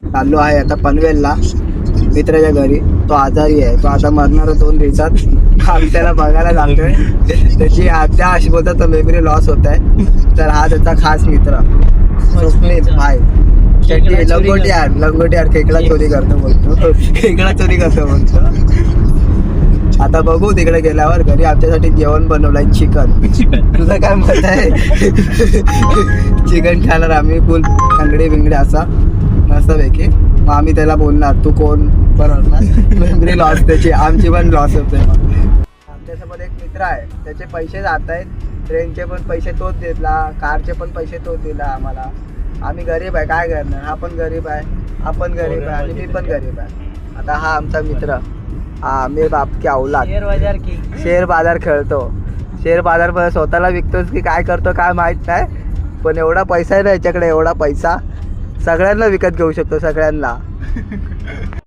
चाललो आहे आता पनवेलला मित्राच्या घरी. तो आजारी आहे, तो आता मरणार 2 दिवसात. आम्ही त्याला बघायला जातोय. त्याची त्या अशी बोलतात तर मेमरी लॉस होत आहे. तर हा त्याचा खास मित्र स्वप्नील भाई लंगोटी खेकडा चोरी करतो बोलतो. खेकडा चोरी करतो बोलतो. आता बघू तिकडे गेल्यावर. घरी आमच्यासाठी जेवण बनवलंय चिकन. तुझं काय मत आहे? चिकन खाणार आम्ही फुल अंगडी बिंगडी असा मस्तपैकी. मग आम्ही त्याला बोलणार तू कोण बनवणार. मेमरी लॉस त्याची, आमची पण लॉस होते. आमच्यासोबत एक मित्र आहे, त्याचे पैसे जात आहेत. ट्रेनचे पण पैसे तोच दिला, कारचे पण पैसे तोच दिला आम्हाला. आम्ही गरीब आहे, काय करणार. हा पण गरीब आहे, आपण गरीब आहे आणि मी पण गरीब आहे. आता हा आमचा मित्र, हा मी बाप की औलाद शेअर बाजार खेळतो. शेअर बाजार पण स्वतःला विकतोच की काय करतो काय माहीत नाही. पण एवढा पैसा आहे ना याच्याकडे, एवढा पैसा सगळ्यांना विकत घेऊ शकतो, सगळ्यांना.